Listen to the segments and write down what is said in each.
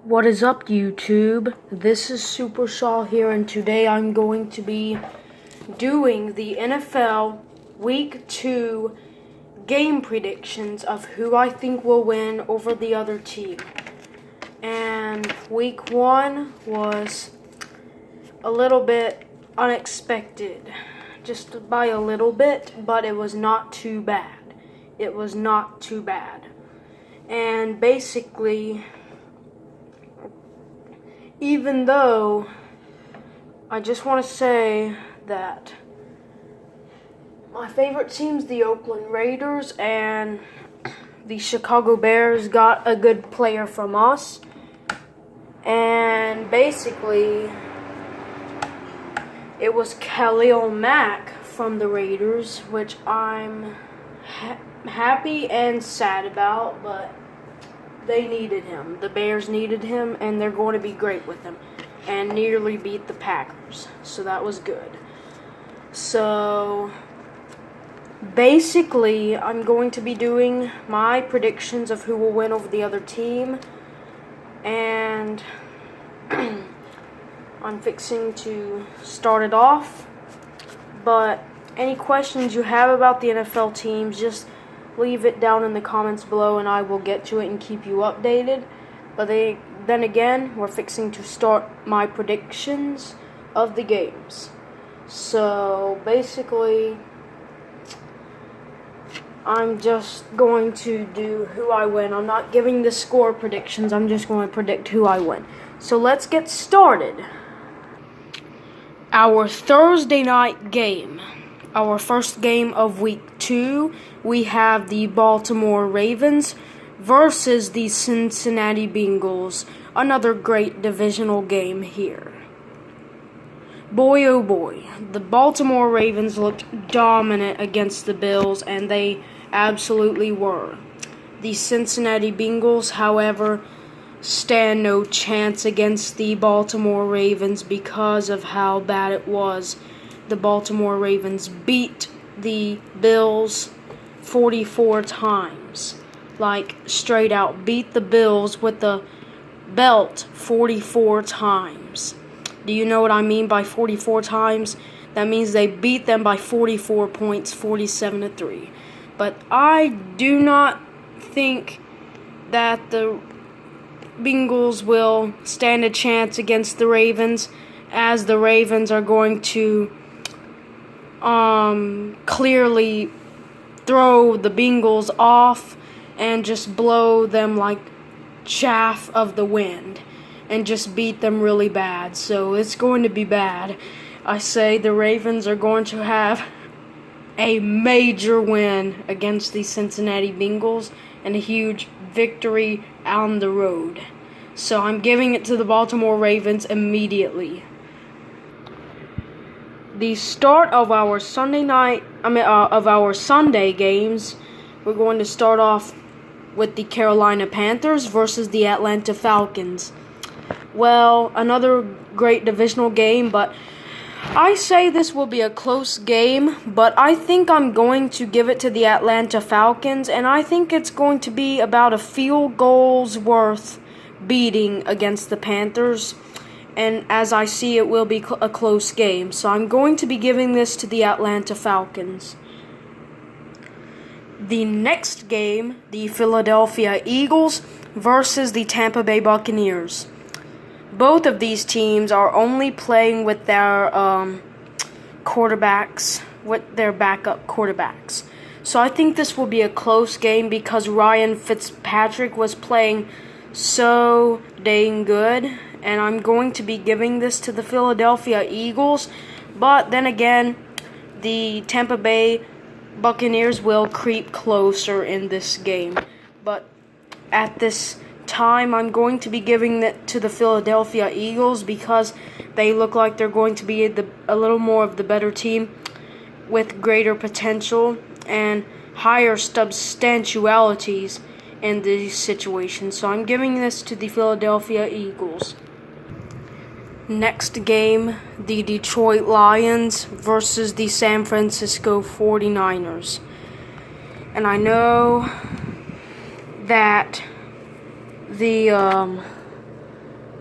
What is up, YouTube? This is Super Shaw here, and today I'm going to be doing the NFL Week 2 game predictions of who I think will win over the other team. And Week 1 was a little bit unexpected, just by a little bit, but it was not too bad. It was not too bad. And basically, even though I just want to say that my favorite team's the Oakland Raiders, and the Chicago Bears got a good player from us. And basically, it was Khalil Mack from the Raiders, which I'm happy and sad about, but they needed him. The Bears needed him, and they're going to be great with him. And nearly beat the Packers. So that was good. So basically, I'm going to be doing my predictions of who will win over the other team. And I'm fixing to start it off. But any questions you have about the NFL teams, just leave it down in the comments below and I will get to it and keep you updated. But then again, we're fixing to start my predictions of the games. So basically, I'm just going to do who I win. I'm not giving the score predictions, I'm just going to predict who I win. So let's get started. Our Thursday night game. Our first game of Week 2, we have the Baltimore Ravens versus the Cincinnati Bengals. Another great divisional game here. Boy, oh boy, the Baltimore Ravens looked dominant against the Bills, and they absolutely were. The Cincinnati Bengals, however, stand no chance against the Baltimore Ravens because of how bad it was. The Baltimore Ravens beat the Bills 44 times. Like, straight out, beat the Bills with the belt 44 times. Do you know what I mean by 44 times? That means they beat them by 44 points, 47-3. But I do not think that the Bengals will stand a chance against the Ravens, as the Ravens are going to clearly throw the Bengals off and just blow them like chaff of the wind and just beat them really bad. So it's going to be bad. I say the Ravens are going to have a major win against the Cincinnati Bengals and a huge victory on the road. So I'm giving it to the Baltimore Ravens immediately. The start of our Sunday games, we're going to start off with the Carolina Panthers versus the Atlanta Falcons. Well, another great divisional game, but I say this will be a close game, but I think I'm going to give it to the Atlanta Falcons, and I think it's going to be about a field goal's worth beating against the Panthers. And as I see, it will be a close game. So I'm going to be giving this to the Atlanta Falcons. The next game, the Philadelphia Eagles versus the Tampa Bay Buccaneers. Both of these teams are only playing with their quarterbacks, with their backup quarterbacks. So I think this will be a close game because Ryan Fitzpatrick was playing so dang good. And I'm going to be giving this to the Philadelphia Eagles. But then again, the Tampa Bay Buccaneers will creep closer in this game. But at this time, I'm going to be giving it to the Philadelphia Eagles because they look like they're going to be a little more of the better team with greater potential and higher substantialities in these situations. So I'm giving this to the Philadelphia Eagles. Next game, the Detroit Lions versus the San Francisco 49ers. And I know that the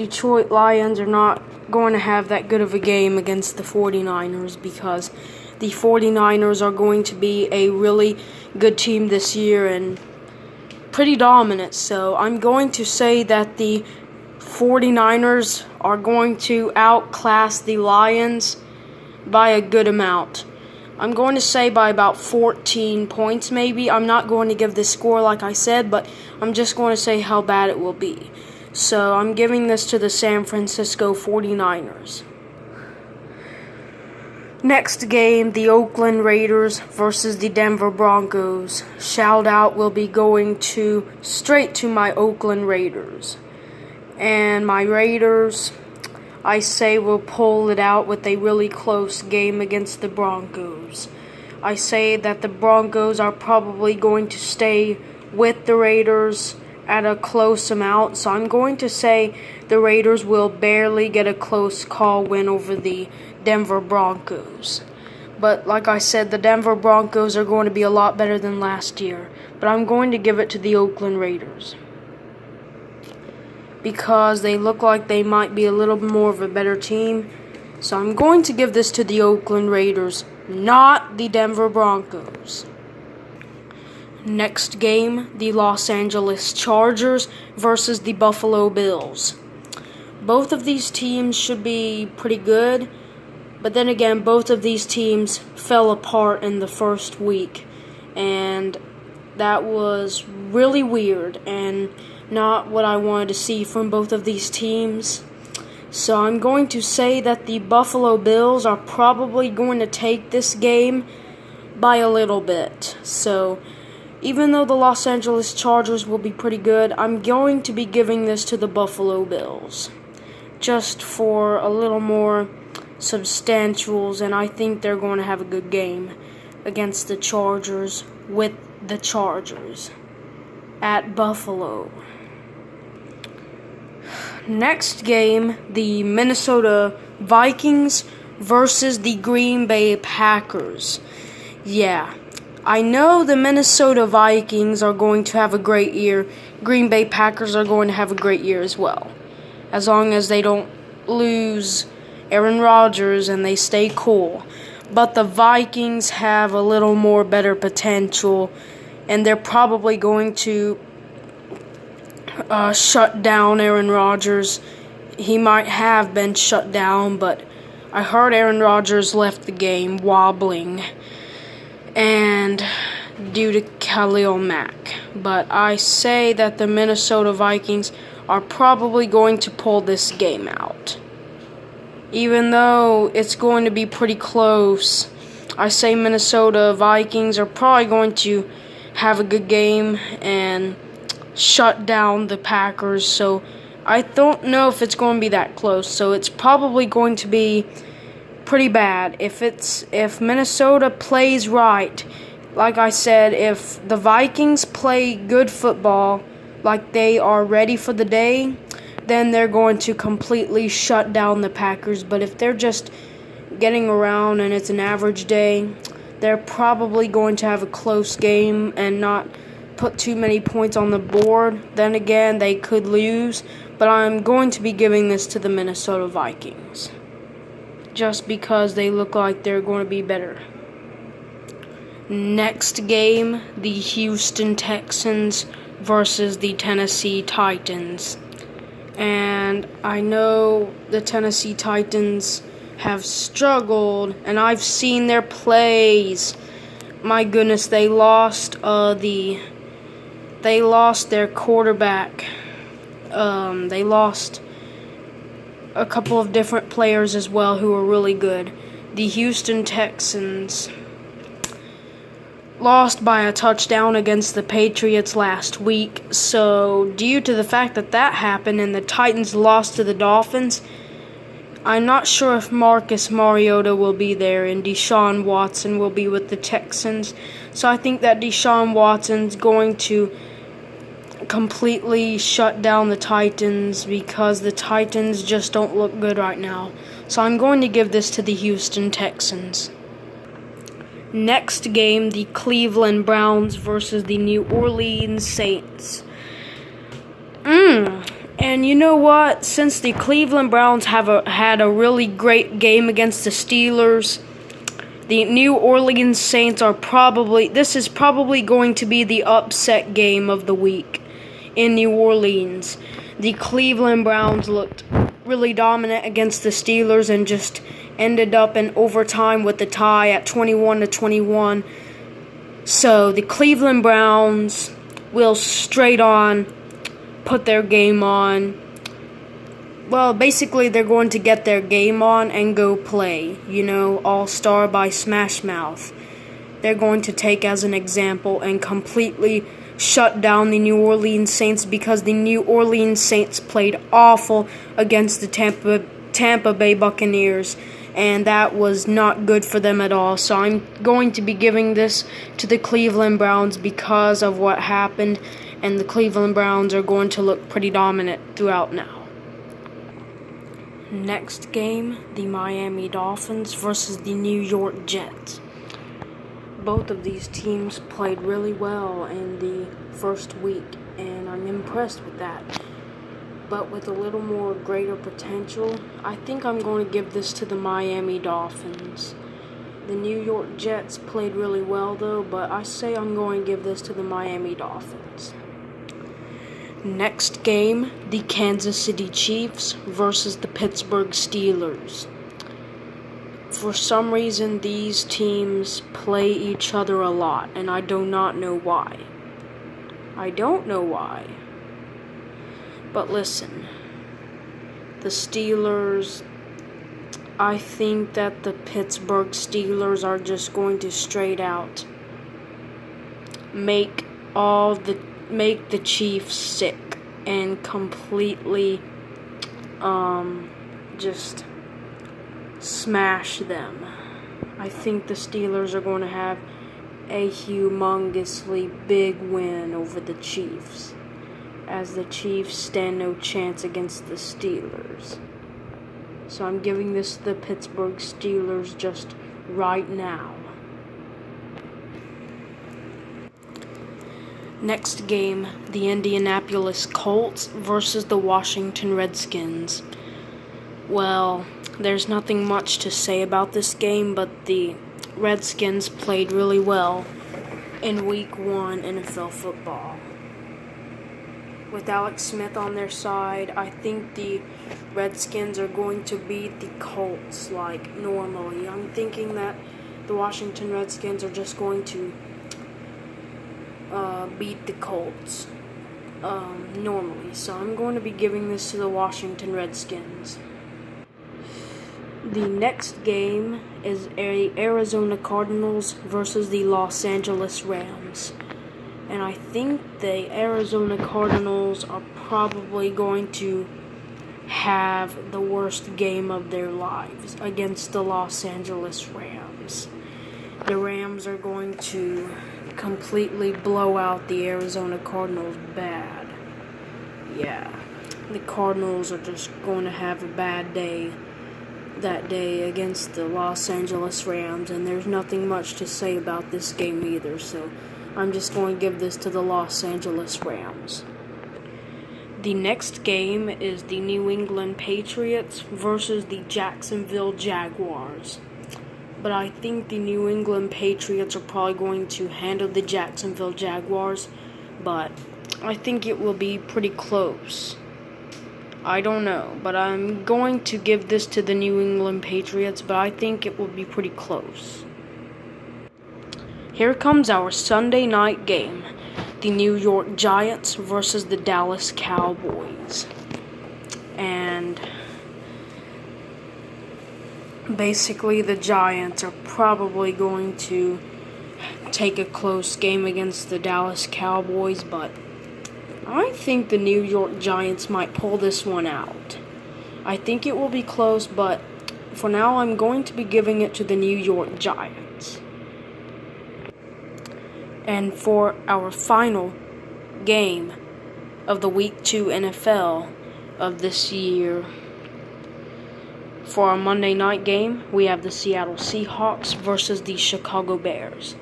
Detroit Lions are not going to have that good of a game against the 49ers because the 49ers are going to be a really good team this year and pretty dominant. So I'm going to say that the 49ers are going to outclass the Lions by a good amount. I'm going to say by about 14 points maybe. I'm not going to give the score like I said, but I'm just going to say how bad it will be. So I'm giving this to the San Francisco 49ers. Next game, the Oakland Raiders versus the Denver Broncos. Shout out will be going straight to my Oakland Raiders. And my Raiders, I say, will pull it out with a really close game against the Broncos. I say that the Broncos are probably going to stay with the Raiders at a close amount, so I'm going to say the Raiders will barely get a close call win over the Denver Broncos. But like I said, the Denver Broncos are going to be a lot better than last year, but I'm going to give it to the Oakland Raiders because they look like they might be a little more of a better team. So I'm going to give this to the Oakland Raiders, not the Denver Broncos. Next game, the Los Angeles Chargers versus the Buffalo Bills. Both of these teams should be pretty good, but then again, both of these teams fell apart in the first week, and that was really weird and not what I wanted to see from both of these teams. So I'm going to say that the Buffalo Bills are probably going to take this game by a little bit. So even though the Los Angeles Chargers will be pretty good, I'm going to be giving this to the Buffalo Bills just for a little more substantials, and I think they're going to have a good game against the Chargers with the Chargers at Buffalo. Next game, the Minnesota Vikings versus the Green Bay Packers. Yeah, I know the Minnesota Vikings are going to have a great year. Green Bay Packers are going to have a great year as well, as long as they don't lose Aaron Rodgers and they stay cool. But the Vikings have a little more better potential, and they're probably going to shut down Aaron Rodgers. He might have been shut down, but I heard Aaron Rodgers left the game wobbling and due to Khalil Mack. But I say that the Minnesota Vikings are probably going to pull this game out. Even though it's going to be pretty close, I say Minnesota Vikings are probably going to have a good game and shut down the Packers. So I don't know if it's going to be that close. So it's probably going to be pretty bad. If Minnesota plays right, like I said, if the Vikings play good football, like they are ready for the day, then they're going to completely shut down the Packers. But if they're just getting around and it's an average day, they're probably going to have a close game and not put too many points on the board. Then again, they could lose, but I'm going to be giving this to the Minnesota Vikings just because they look like they're going to be better. Next game, the Houston Texans versus the Tennessee Titans. And I know the Tennessee Titans have struggled, and I've seen their plays. My goodness, they lost their quarterback. They lost a couple of different players as well who were really good. The Houston Texans lost by a touchdown against the Patriots last week. So due to the fact that happened and the Titans lost to the Dolphins, I'm not sure if Marcus Mariota will be there and Deshaun Watson will be with the Texans. So I think that Deshaun Watson's going to completely shut down the Titans because the Titans just don't look good right now. So I'm going to give this to the Houston Texans. Next game, the Cleveland Browns versus the New Orleans Saints. And And you know what? Since the Cleveland Browns had a really great game against the Steelers, the New Orleans Saints this is probably going to be the upset game of the week in New Orleans. The Cleveland Browns looked really dominant against the Steelers and just ended up in overtime with the tie at 21-21. So the Cleveland Browns will straight on put their game on. Well, basically they're going to get their game on and go play. All-Star by Smash Mouth. They're going to take as an example and completely shut down the New Orleans Saints, because the New Orleans Saints played awful against the Tampa Bay Buccaneers, and that was not good for them at all. So I'm going to be giving this to the Cleveland Browns because of what happened, and the Cleveland Browns are going to look pretty dominant throughout now. Next game, the Miami Dolphins versus the New York Jets. Both of these teams played really well in the first week, and I'm impressed with that. But with a little more greater potential, I think I'm going to give this to the Miami Dolphins. The New York Jets played really well though, but I say I'm going to give this to the Miami Dolphins. Next game, the Kansas City Chiefs versus the Pittsburgh Steelers. For some reason, these teams play each other a lot, and I do not know why. But listen, the Steelers, I think that the Pittsburgh Steelers are just going to straight out make the Chiefs sick and completely just smash them. I think the Steelers are going to have a humongously big win over the Chiefs, as the Chiefs stand no chance against the Steelers. So I'm giving this to the Pittsburgh Steelers just right now. Next game, the Indianapolis Colts versus the Washington Redskins. Well, there's nothing much to say about this game, but the Redskins played really well in Week 1 NFL football. With Alex Smith on their side, I think the Redskins are going to beat the Colts like normally. I'm thinking that the Washington Redskins are just going to beat the Colts normally. So I'm going to be giving this to the Washington Redskins. The next game is the Arizona Cardinals versus the Los Angeles Rams. And I think the Arizona Cardinals are probably going to have the worst game of their lives against the Los Angeles Rams. The Rams are going to completely blow out the Arizona Cardinals bad. Yeah, the Cardinals are just going to have a bad day that day against the Los Angeles Rams, and there's nothing much to say about this game either, so I'm just going to give this to the Los Angeles Rams. The next game is the New England Patriots versus the Jacksonville Jaguars. But I think the New England Patriots are probably going to handle the Jacksonville Jaguars, but I think it will be pretty close. I don't know, but I'm going to give this to the New England Patriots, but I think it will be pretty close. Here comes our Sunday night game, the New York Giants versus the Dallas Cowboys. And basically the Giants are probably going to take a close game against the Dallas Cowboys, but I think the New York Giants might pull this one out. I think it will be close, but for now I'm going to be giving it to the New York Giants. And for our final game of the Week 2 NFL of this year, for our Monday night game, we have the Seattle Seahawks versus the Chicago Bears.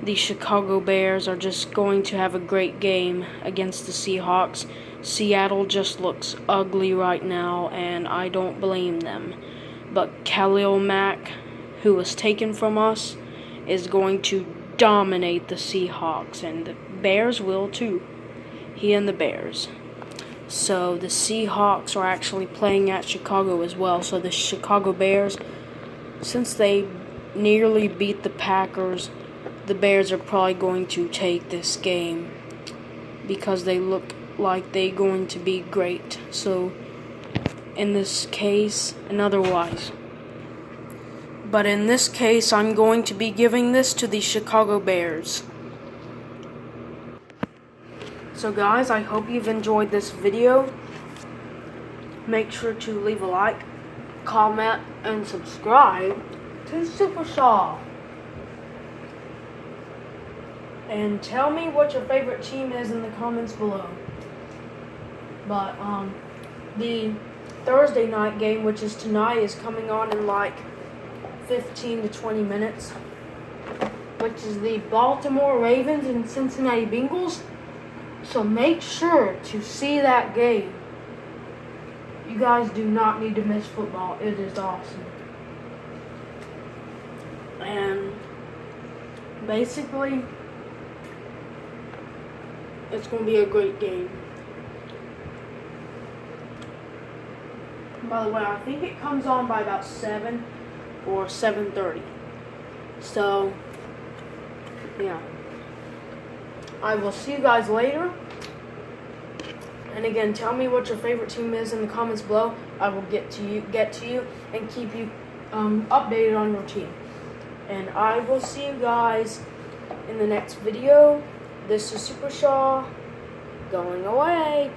The Chicago Bears are just going to have a great game against the Seahawks. Seattle just looks ugly right now, and I don't blame them. But Khalil Mack, who was taken from us, is going to dominate the Seahawks, and the Bears will too. He and the Bears. So the Seahawks are actually playing at Chicago as well. So the Chicago Bears, since they nearly beat the Packers, the Bears are probably going to take this game because they look like they're going to be great. So in this case, and otherwise. But in this case, I'm going to be giving this to the Chicago Bears. So guys, I hope you've enjoyed this video. Make sure to leave a like, comment, and subscribe to Super Shaw. And tell me what your favorite team is in the comments below. But the Thursday night game, which is tonight, is coming on in like 15 to 20 minutes, which is the Baltimore Ravens and Cincinnati Bengals. So make sure to see that game. You guys do not need to miss football. It is awesome. And basically, it's going to be a great game. By the way, I think it comes on by about 7 or 7:30. So, yeah. I will see you guys later. And again, tell me what your favorite team is in the comments below. I will get to you and keep you updated on your team. And I will see you guys in the next video. This is Super Shaw going away.